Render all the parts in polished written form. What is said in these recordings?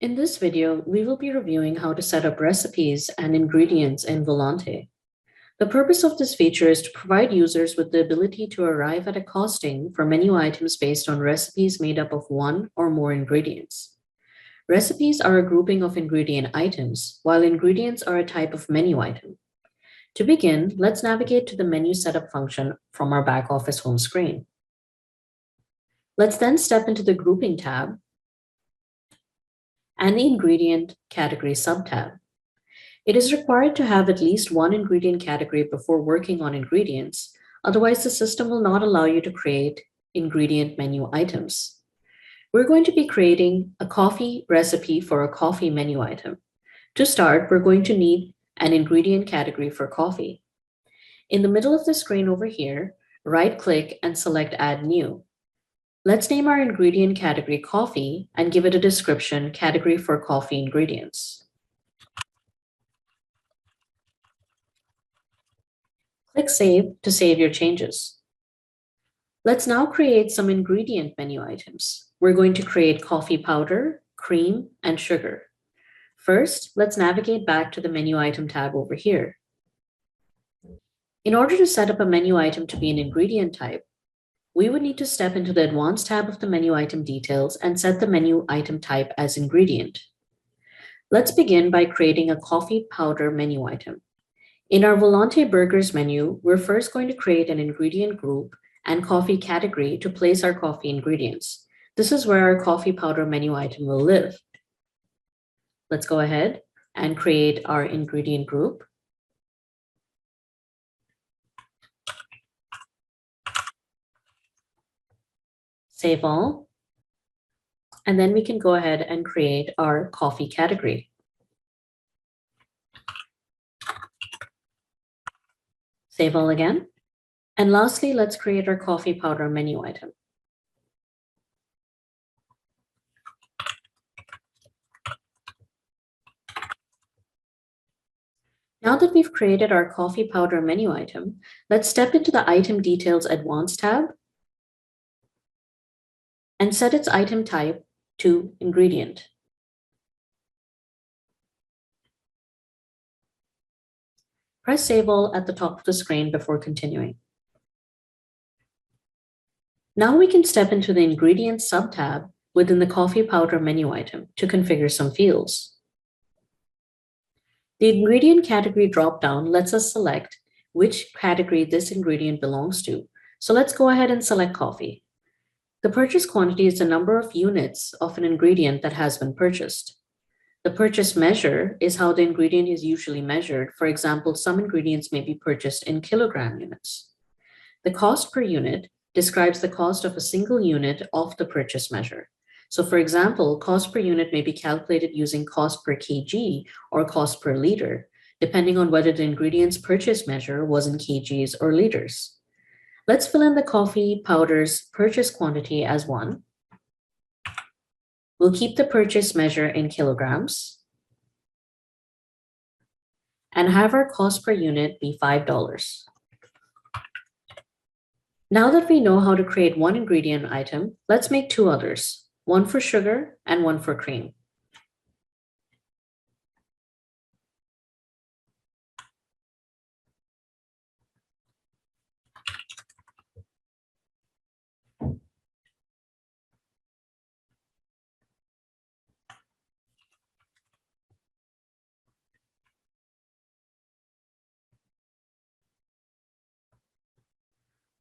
In this video, we will be reviewing how to set up recipes and ingredients in Volanté. The purpose of this feature is to provide users with the ability to arrive at a costing for menu items based on recipes made up of one or more ingredients. Recipes are a grouping of ingredient items, while ingredients are a type of menu item. To begin, let's navigate to the menu setup function from our Backoffice home screen. Let's then step into the Grouping tab and the Ingredient Category subtab. It is required to have at least one ingredient category before working on ingredients, otherwise the system will not allow you to create ingredient menu items. We're going to be creating a coffee recipe for a coffee menu item. To start, we're going to need an ingredient category for coffee. In the middle of the screen over here, right-click and select Add New. Let's name our ingredient category coffee and give it a description category for coffee ingredients. Click Save to save your changes. Let's now create some ingredient menu items. We're going to create coffee powder, cream, and sugar. First, let's navigate back to the menu item tab over here. In order to set up a menu item to be an ingredient type, we would need to step into the Advanced tab of the menu item details and set the menu item type as ingredient. Let's begin by creating a coffee powder menu item. In our Volanté Burgers menu, we're first going to create an ingredient group and coffee category to place our coffee ingredients. This is where our coffee powder menu item will live. Let's go ahead and create our ingredient group. Save all. And then we can go ahead and create our coffee category. Save all again. And lastly, let's create our coffee powder menu item. Now that we've created our coffee powder menu item, let's step into the Item Details Advanced tab and set its item type to ingredient. Press Save All at the top of the screen before continuing. Now we can step into the Ingredients subtab within the coffee powder menu item to configure some fields. The ingredient category dropdown lets us select which category this ingredient belongs to. So let's go ahead and select coffee. The purchase quantity is the number of units of an ingredient that has been purchased. The purchase measure is how the ingredient is usually measured. For example, some ingredients may be purchased in kilogram units. The cost per unit describes the cost of a single unit of the purchase measure. So for example, cost per unit may be calculated using cost per kg or cost per liter, depending on whether the ingredient's purchase measure was in kgs or liters. Let's fill in the coffee powder's purchase quantity as 1. We'll keep the purchase measure in kilograms and have our cost per unit be $5. Now that we know how to create one ingredient item, let's make 2 others, one for sugar and one for cream.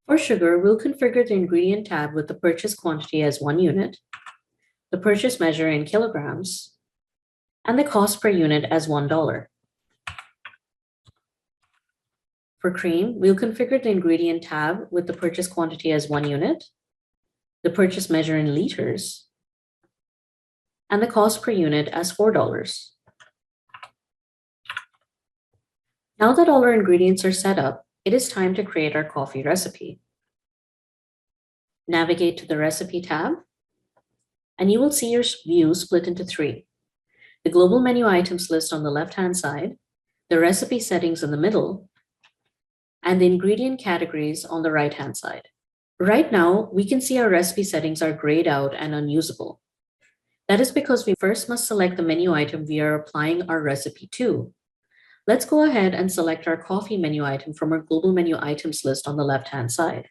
For sugar, we'll configure the ingredient tab with the purchase quantity as 1 unit, the purchase measure in kilograms, and the cost per unit as $1. For cream, we'll configure the ingredient tab with the purchase quantity as 1 unit, the purchase measure in liters, and the cost per unit as $4. Now that all our ingredients are set up, it is time to create our coffee recipe. Navigate to the Recipe tab, and you will see your view split into 3. The Global Menu Items list on the left-hand side, the recipe settings in the middle, and the ingredient categories on the right-hand side. Right now, we can see our recipe settings are grayed out and unusable. That is because we first must select the menu item we are applying our recipe to. Let's go ahead and select our coffee menu item from our global menu items list on the left-hand side.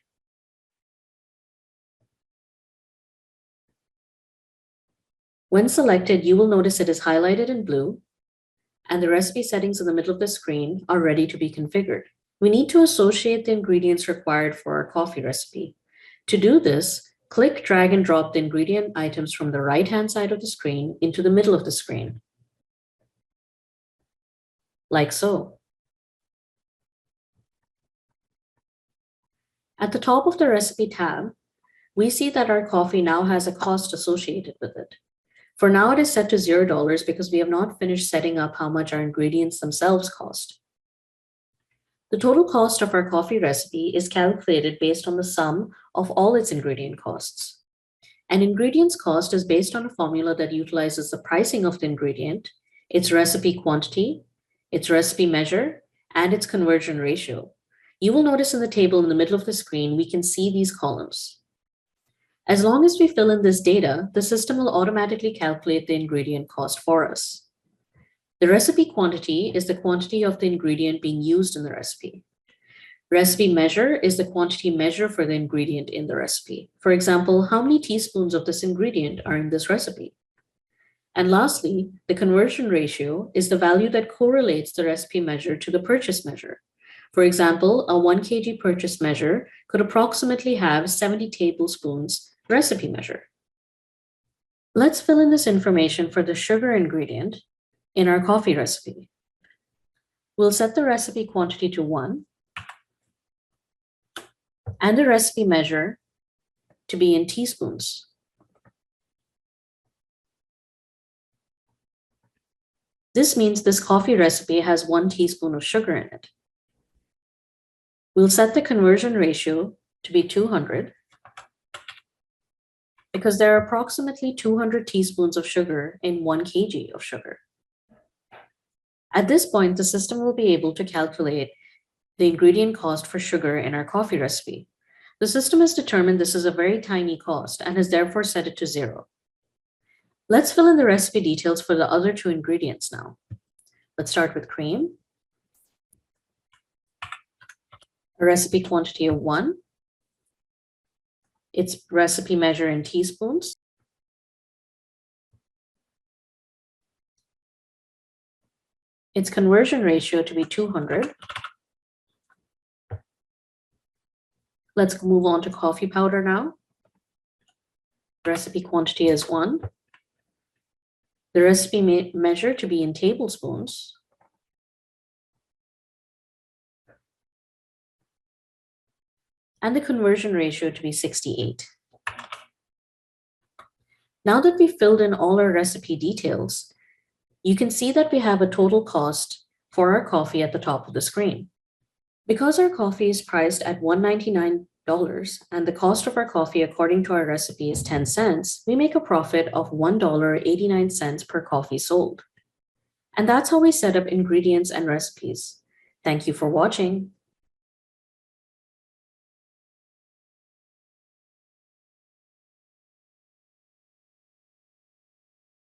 When selected, you will notice it is highlighted in blue, and the recipe settings in the middle of the screen are ready to be configured. We need to associate the ingredients required for our coffee recipe. To do this, click, drag, and drop the ingredient items from the right-hand side of the screen into the middle of the screen, like so. At the top of the recipe tab, we see that our coffee now has a cost associated with it. For now, it is set to $0 because we have not finished setting up how much our ingredients themselves cost. The total cost of our coffee recipe is calculated based on the sum of all its ingredient costs. An ingredient's cost is based on a formula that utilizes the pricing of the ingredient, its recipe quantity, its recipe measure, and its conversion ratio. You will notice in the table in the middle of the screen, we can see these columns. As long as we fill in this data, the system will automatically calculate the ingredient cost for us. The recipe quantity is the quantity of the ingredient being used in the recipe. Recipe measure is the quantity measure for the ingredient in the recipe. For example, how many teaspoons of this ingredient are in this recipe? And lastly, the conversion ratio is the value that correlates the recipe measure to the purchase measure. For example, a 1 kg purchase measure could approximately have 70 tablespoons recipe measure. Let's fill in this information for the sugar ingredient in our coffee recipe. We'll set the recipe quantity to 1 and the recipe measure to be in teaspoons. This means this coffee recipe has 1 teaspoon of sugar in it. We'll set the conversion ratio to be 200 because there are approximately 200 teaspoons of sugar in 1 kg of sugar. At this point, the system will be able to calculate the ingredient cost for sugar in our coffee recipe. The system has determined this is a very tiny cost and has therefore set it to 0. Let's fill in the recipe details for the other 2 ingredients now. Let's start with cream. A recipe quantity of 1. Its recipe measure in teaspoons. Its conversion ratio to be 200. Let's move on to coffee powder now. Recipe quantity is 1. The recipe measure to be in tablespoons. And the conversion ratio to be 68. Now that we've filled in all our recipe details, you can see that we have a total cost for our coffee at the top of the screen. Because our coffee is priced at $1.99 and the cost of our coffee according to our recipe is 10 cents, we make a profit of $1.89 per coffee sold. And that's how we set up ingredients and recipes. Thank you for watching.